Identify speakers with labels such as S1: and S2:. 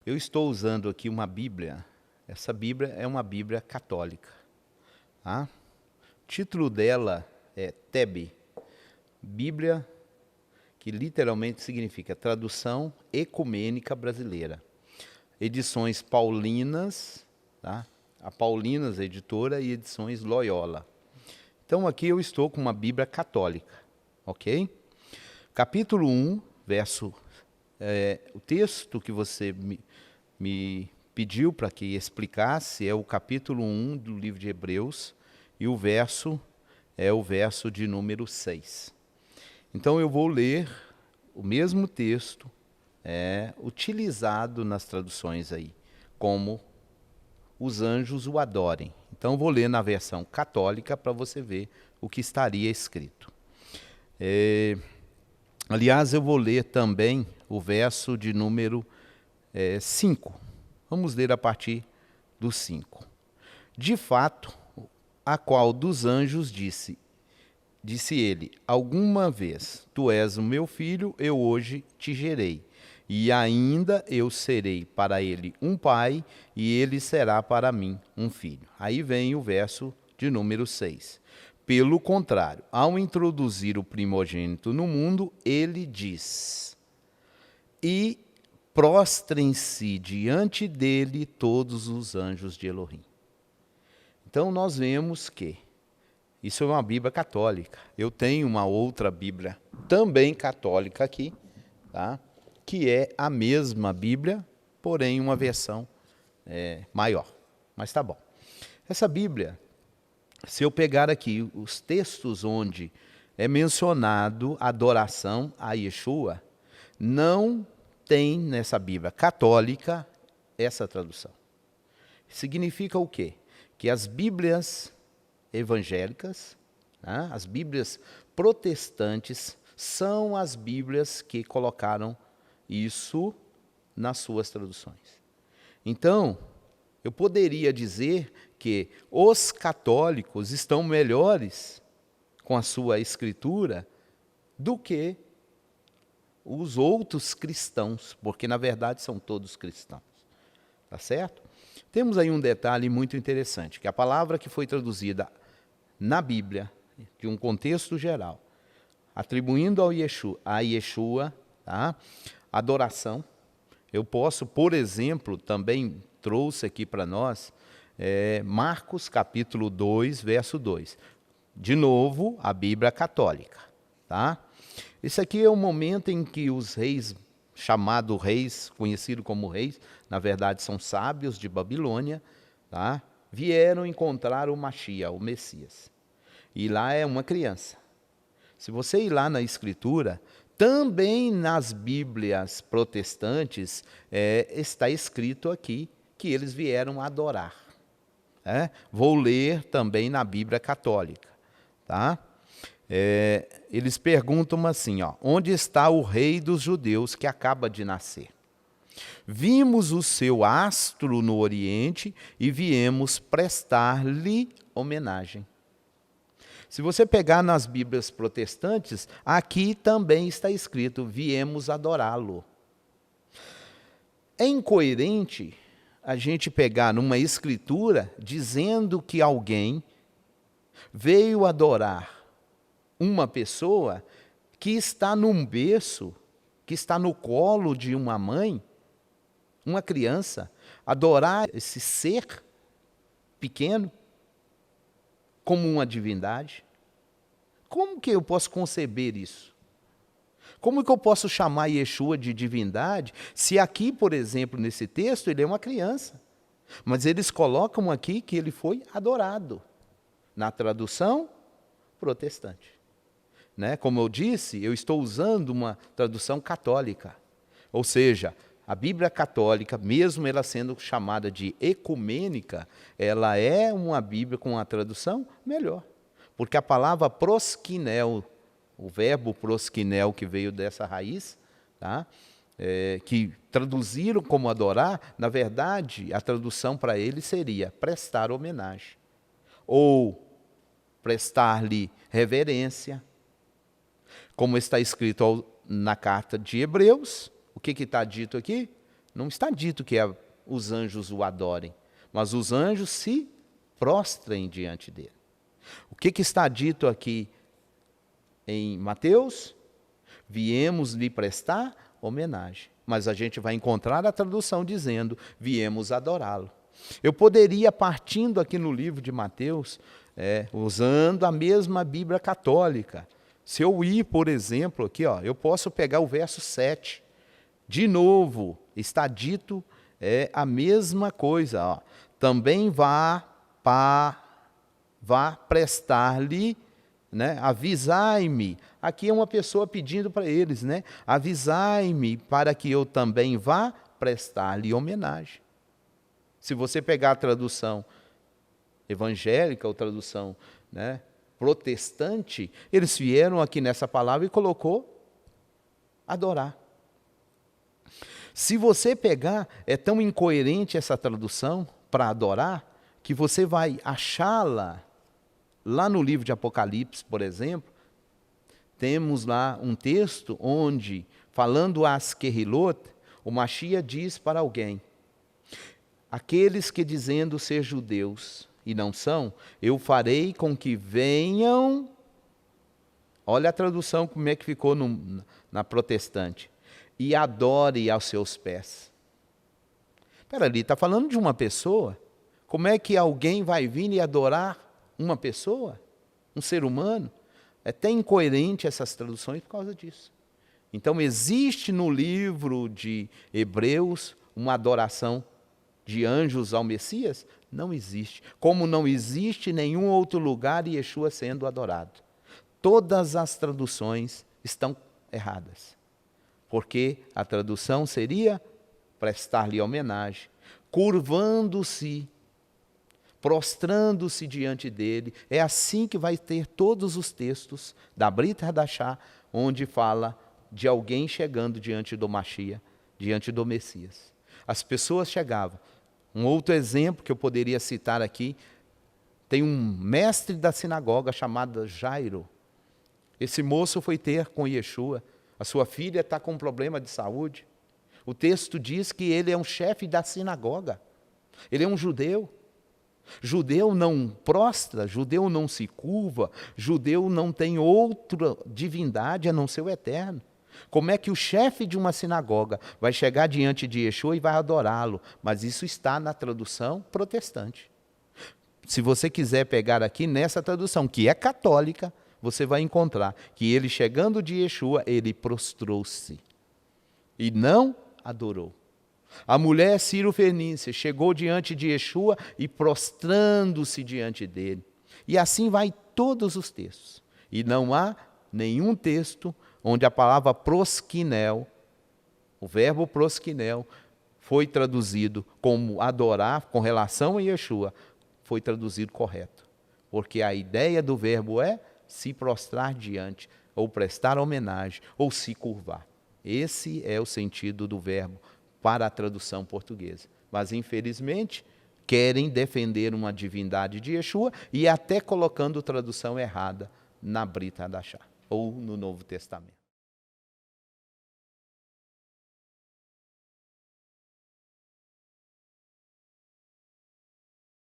S1: Eu estou usando aqui uma Bíblia. Essa Bíblia é uma Bíblia católica. Tá? O título dela é TEB, Bíblia, que literalmente significa Tradução Ecumênica Brasileira. Edições Paulinas, tá? A Paulinas Editora e Edições Loyola. Então aqui eu estou com uma Bíblia católica, ok? Capítulo 1, verso... o texto que você me pediu para que explicasse é o capítulo 1 do livro de Hebreus, e o verso é o verso de número 6. Então eu vou ler o mesmo texto utilizado nas traduções aí, como os anjos o adorem. Então eu vou ler na versão católica para você ver o que estaria escrito. Aliás, eu vou ler também o verso de número 5. Vamos ler a partir do 5. De fato, a qual dos anjos disse ele, alguma vez, tu és o meu filho, eu hoje te gerei. E ainda eu serei para ele um pai, e ele será para mim um filho. Aí vem o verso de número 6. Pelo contrário, ao introduzir o primogênito no mundo, ele diz: e prostrem-se diante dele todos os anjos de Elohim. Então nós vemos que isso é uma Bíblia católica. Eu tenho uma outra Bíblia também católica aqui, tá? Que é a mesma Bíblia, porém uma versão maior. Mas tá bom. Essa Bíblia, se eu pegar aqui os textos onde é mencionado a adoração a Yeshua, não tem nessa Bíblia católica essa tradução. Significa o quê? Que as Bíblias evangélicas, né, as Bíblias protestantes, são as Bíblias que colocaram isso nas suas traduções. Então, eu poderia dizer que os católicos estão melhores com a sua escritura do que os outros cristãos, porque na verdade são todos cristãos. Tá certo? Temos aí um detalhe muito interessante, que a palavra que foi traduzida na Bíblia, de um contexto geral, atribuindo a Yeshua, tá? Adoração. Eu posso, por exemplo, também trouxe aqui para nós, Marcos capítulo 2, verso 2. De novo, a Bíblia católica. Tá? Esse aqui é o momento em que os reis, chamados reis, conhecidos como reis, na verdade são sábios de Babilônia, tá? Vieram encontrar o Mashiach, o Messias. E lá é uma criança. Se você ir lá na Escritura, também nas Bíblias protestantes está escrito aqui que eles vieram adorar. Vou ler também na Bíblia católica. Tá? Eles perguntam assim, ó, onde está o rei dos judeus que acaba de nascer? Vimos o seu astro no Oriente e viemos prestar-lhe homenagem. Se você pegar nas Bíblias protestantes, aqui também está escrito, viemos adorá-lo. É incoerente a gente pegar numa escritura dizendo que alguém veio adorar uma pessoa que está num berço, que está no colo de uma mãe, uma criança, adorar esse ser pequeno como uma divindade. Como que eu posso conceber isso? Como que eu posso chamar Yeshua de divindade, se aqui, por exemplo, nesse texto, ele é uma criança? Mas eles colocam aqui que ele foi adorado, na tradução protestante. Né? Como eu disse, eu estou usando uma tradução católica. Ou seja, a Bíblia católica, mesmo ela sendo chamada de ecumênica, ela é uma Bíblia com uma tradução melhor. Porque a palavra proskinel, o verbo proskinel que veio dessa raiz, tá? Que traduziram como adorar, na verdade, a tradução para ele seria prestar homenagem. Ou prestar-lhe reverência. Como está escrito na carta de Hebreus, o que está dito aqui? Não está dito que os anjos o adorem, mas os anjos se prostrem diante dele. O que está dito aqui em Mateus? Viemos lhe prestar homenagem. Mas a gente vai encontrar a tradução dizendo, viemos adorá-lo. Eu poderia, partindo aqui no livro de Mateus, usando a mesma Bíblia católica. Se eu ir, por exemplo, aqui, eu posso pegar o verso 7. De novo, está dito a mesma coisa. Também vá prestar-lhe, avisai-me. Aqui é uma pessoa pedindo para eles, avisai-me para que eu também vá prestar-lhe homenagem. Se você pegar a tradução evangélica ou tradução protestante, eles vieram aqui nessa palavra e colocou adorar. Se você pegar, é tão incoerente essa tradução para adorar, que você vai achá-la lá no livro de Apocalipse, por exemplo. Temos lá um texto onde, falando a Asquerrilot, o Mashiach diz para alguém: aqueles que dizendo ser judeus e não são, eu farei com que venham. Olha a tradução como é que ficou na protestante. E adore aos seus pés. Espera ali, está falando de uma pessoa? Como é que alguém vai vir e adorar uma pessoa? Um ser humano? É até incoerente essas traduções por causa disso. Então existe no livro de Hebreus uma adoração de anjos ao Messias? Não existe. Como não existe nenhum outro lugar Yeshua sendo adorado. Todas as traduções estão erradas. Porque a tradução seria prestar-lhe homenagem, curvando-se, prostrando-se diante dele. É assim que vai ter todos os textos da Brit Hadashah, onde fala de alguém chegando diante do Mashiach, diante do Messias. As pessoas chegavam. Um outro exemplo que eu poderia citar aqui, tem um mestre da sinagoga chamado Jairo. Esse moço foi ter com Yeshua. A sua filha está com um problema de saúde. O texto diz que ele é um chefe da sinagoga. Ele é um judeu. Judeu não prostra, judeu não se curva, judeu não tem outra divindade a não ser o eterno. Como é que o chefe de uma sinagoga vai chegar diante de Yeshua e vai adorá-lo? Mas isso está na tradução protestante. Se você quiser pegar aqui nessa tradução, que é católica, você vai encontrar que ele, chegando de Yeshua, ele prostrou-se e não adorou. A mulher Ciro-fenícia chegou diante de Yeshua e prostrando-se diante dele. E assim vai todos os textos. E não há nenhum texto onde a palavra proskinel, o verbo proskinel, foi traduzido como adorar com relação a Yeshua, foi traduzido correto. Porque a ideia do verbo é se prostrar diante, ou prestar homenagem, ou se curvar. Esse é o sentido do verbo para a tradução portuguesa. Mas, infelizmente, querem defender uma divindade de Yeshua e até colocando tradução errada na Brit Hadashah, ou no Novo Testamento.